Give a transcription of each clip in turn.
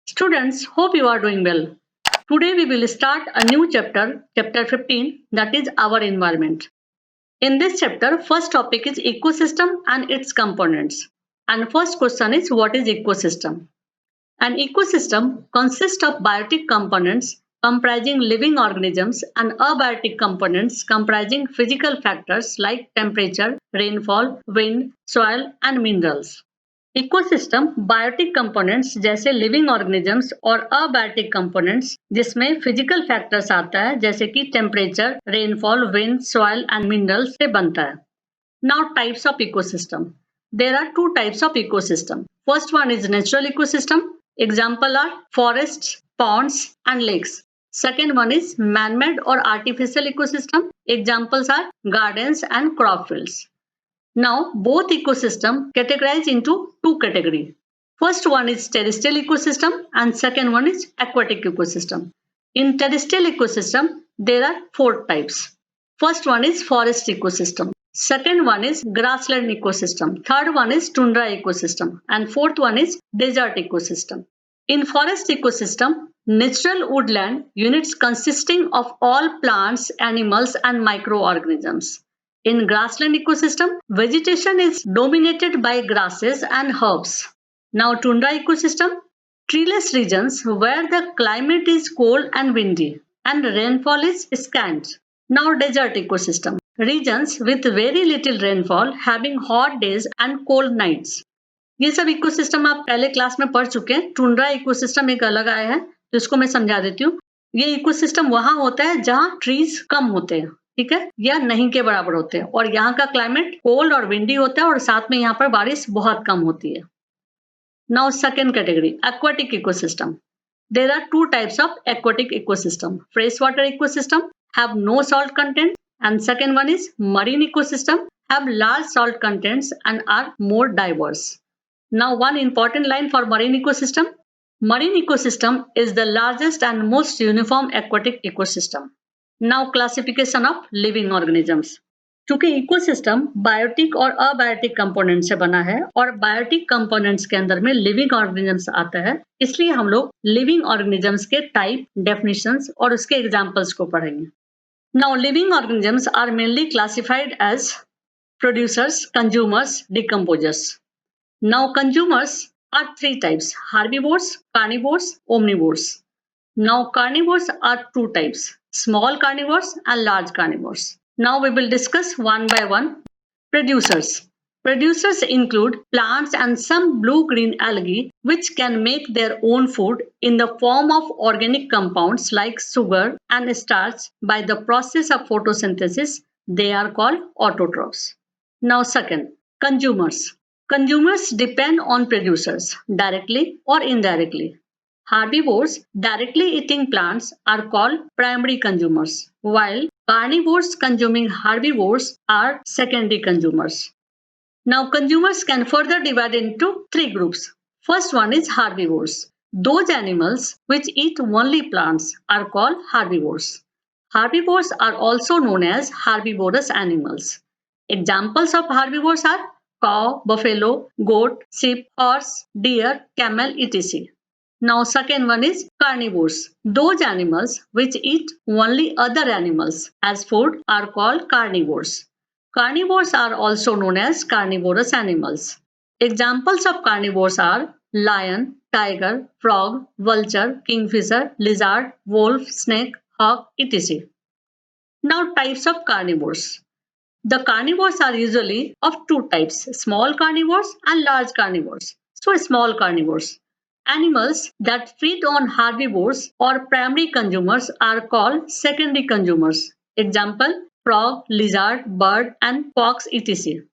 Students, hope you are doing well. Today we will start a new chapter, chapter 15, that is our environment. In this chapter, first topic is ecosystem and its components. And first question is, what is ecosystem? An ecosystem consists of biotic components comprising living organisms and abiotic components comprising physical factors like temperature, rainfall, wind, soil and minerals. Ecosystem biotic components जैसे living organisms और abiotic components जिसमें physical factors आता है जैसे कि temperature, rainfall, wind, soil and minerals से बनता है. Now types of ecosystem. There are two types of ecosystem. First one is natural ecosystem. Example are forest, ponds and lakes. Second one is man-made or artificial ecosystem. Examples are gardens and crop fields. Now, both ecosystem categorize into two categories. First one is terrestrial ecosystem and second one is aquatic ecosystem. In terrestrial ecosystem, there are four types. First one is forest ecosystem. Second one is grassland ecosystem. Third one is tundra ecosystem. And fourth one is desert ecosystem. In forest ecosystem, natural woodland units consisting of all plants, animals and microorganisms. In grassland ecosystem, vegetation is dominated by grasses and herbs. Now tundra ecosystem, treeless regions where the climate is cold and windy and rainfall is scant. Now desert ecosystem, regions with very little rainfall having hot days and cold nights. ये सब ecosystem आप पहले class में पढ़ चुके हैं. Tundra ecosystem एक अलग आया है तो इसको मैं समझा देती हूँ. ये इकोसिस्टम वहां होता है जहां ट्रीज कम होते हैं, ठीक है, या नहीं के बराबर होते हैं और यहाँ का क्लाइमेट कोल्ड और विंडी होता है और साथ में यहाँ पर बारिश बहुत कम होती है. Now second category, aquatic ecosystem. There are two types of aquatic ecosystem. Fresh water ecosystem have no salt content and second one is marine ecosystem have large salt contents and are more diverse. Now one important line for marine ecosystem. Marine ecosystem is the largest and most uniform aquatic ecosystem. Now classification of living organisms. चूंकि ecosystem biotic और abiotic component से बना है और biotic components के अंदर में living organisms आता है, इसलिए हम लोग लिविंग ऑर्गेनिजम्स के टाइप, डेफिनेशंस और उसके एग्जांपल्स को पढ़ेंगे. Now living organisms are mainly classified as producers, consumers, decomposers. Now consumers are three types: herbivores, carnivores, omnivores. Now carnivores are two types: small carnivores and large carnivores. Now we will discuss one by one. Producers. Producers include plants and some blue-green algae which can make their own food in the form of organic compounds like sugar and starch by the process of photosynthesis. They are called autotrophs. Now second, consumers. Consumers depend on producers directly or indirectly. Herbivores, directly eating plants, are called primary consumers, while carnivores consuming herbivores are secondary consumers. Now consumers can further divide into three groups. First one is herbivores. Those animals which eat only plants are called herbivores. Herbivores are also known as herbivorous animals. Examples of herbivores are cow, buffalo, goat, sheep, horse, deer, camel, etc. Now second one is carnivores. Those animals which eat only other animals as food are called carnivores. Carnivores are also known as carnivorous animals. Examples of carnivores are lion, tiger, frog, vulture, kingfisher, lizard, wolf, snake, hawk, etc. Now types of carnivores. The carnivores are usually of two types: small carnivores and large carnivores. So small carnivores. Animals that feed on herbivores or primary consumers are called secondary consumers. Example, frog, lizard, bird and fox etc.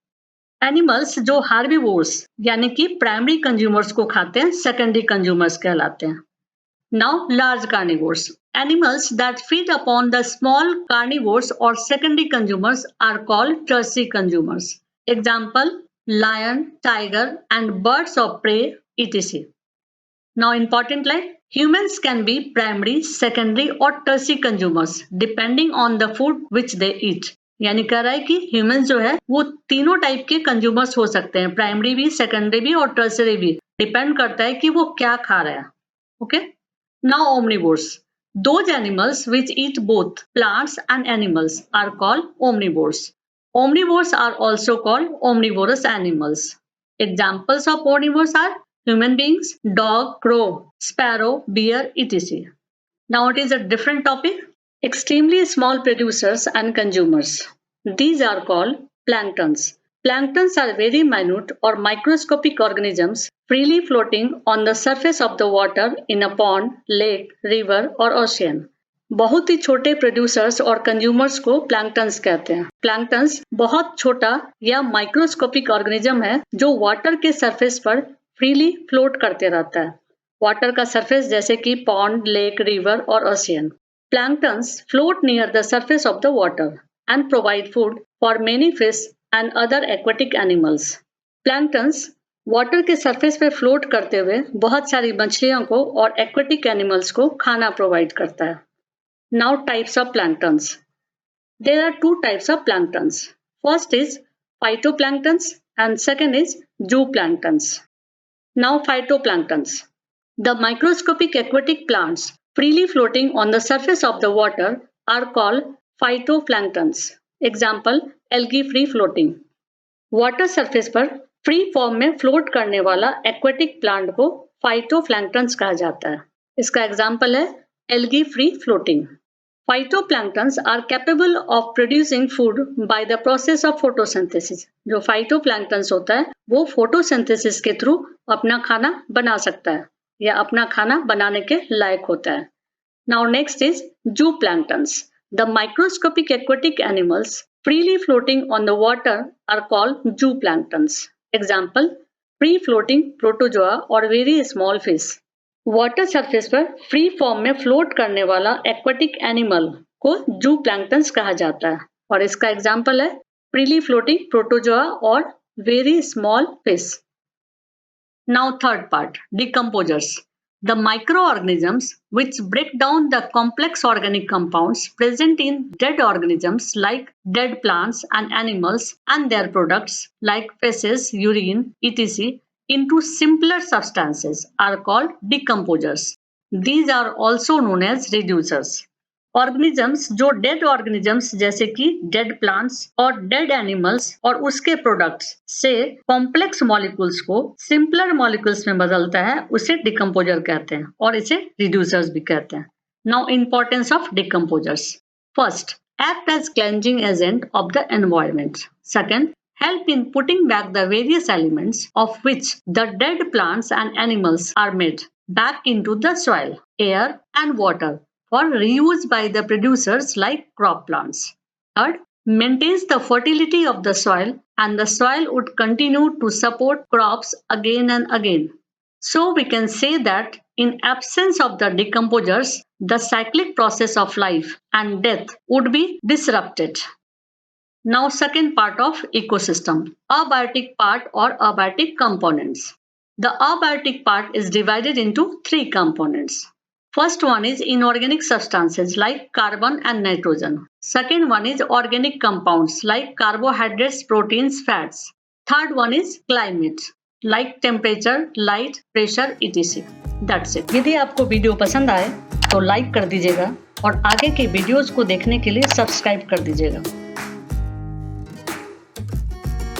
Animals जो हार्बिवोर्स यानी कि primary consumers को खाते हैं secondary consumers कहलाते हैं. Now large carnivores. Animals that feed upon the small carnivores or secondary consumers are called tertiary consumers. Example, lion, tiger and birds of prey etc. Now important line, humans can be primary, secondary or tertiary consumers depending on the food which they eat. यानी कह रहा है कि humans जो है वो तीनों type के कंज्यूमर्स हो सकते हैं, प्राइमरी भी, सेकेंडरी भी और टर्सरी भी। डिपेंड करता है कि वो क्या खा रहा है। Okay, now omnivores. Those animals which eat both plants and animals are called omnivores. Omnivores are also called omnivorous animals. Examples of omnivores are human beings, dog, crow, sparrow, bear, etc. Now it is a different topic. Extremely small producers and consumers. These are called planktons. Planktons are very minute or microscopic organisms freely floating on the surface of the water in a pond, lake, river or ocean. बहुत ही छोटे producers और consumers को planktons कहते हैं। Planktons बहुत छोटा या microscopic organism है जो वाटर के सरफेस पर फ्रीली फ्लोट करते रहता है। वाटर का सरफेस जैसे कि पॉन्ड, लेक, रिवर और ocean. Planktons float near the surface of the water and provide food for many fish and other aquatic animals. Planktons water के सरफेस पे फ्लोट करते हुए बहुत सारी मछलियों को और एक्वेटिक एनिमल्स को खाना प्रोवाइड करता है। Now types of planktons. There are two types of planktons. First is phytoplanktons and second is zooplanktons. Now phytoplanktons. The microscopic aquatic plants freely floating on the surface of the water are called phytoplanktons. Example, algae free floating. Water surface पर free form में float करने वाला aquatic plant को phytoplanktons कहा जाता है। इसका example है algae free floating. Phytoplanktons are capable of producing food by the process of photosynthesis. जो phytoplanktons होता है वो photosynthesis के थ्रू अपना खाना बना सकता है या अपना खाना बनाने के लायक होता है। Now next is zooplanktons. The microscopic aquatic animals freely floating on the water are called zooplanktons. Example, free floating protozoa or very small fish. Water surface पर फ्री फॉर्म में फ्लोट करने वाला एक्वेटिक एनिमल को जूप्लैंक्टन्स कहा जाता है और इसका एग्जाम्पल है फ्रीली फ्लोटिंग प्रोटोजोआ और very small fish. Now third part, decomposers. The microorganisms which break down the complex organic compounds present in dead organisms like dead plants and animals and their products like feces, urine, etc. into simpler substances are called decomposers. These are also known as reducers. Organisms जो dead organisms जैसे कि dead plants और dead animals और उसके products से complex molecules को simpler molecules में बदलता है उसे डिकम्पोजर कहते हैं और इसे रिड्यूसर्स भी कहते हैं। Now importance of decomposers. First, act as cleansing agent of the environment. Second, help in putting back the various elements of which the dead plants and animals are made back into the soil, air and water for reuse by the producers like crop plants. Third, maintains the fertility of the soil and the soil would continue to support crops again and again. So we can say that in absence of the decomposers, the cyclic process of life and death would be disrupted. Now second part of ecosystem, abiotic part or abiotic components. The abiotic part is divided into three components. First one is inorganic substances like carbon and nitrogen. Second one is organic compounds like carbohydrates, proteins, fats. Third one is climate like temperature, light, pressure, etc. That's it. यदि आपको video पसंद आए तो like कर दीजिएगा और आगे के वीडियोस को देखने के लिए सब्सक्राइब कर दीजिएगा।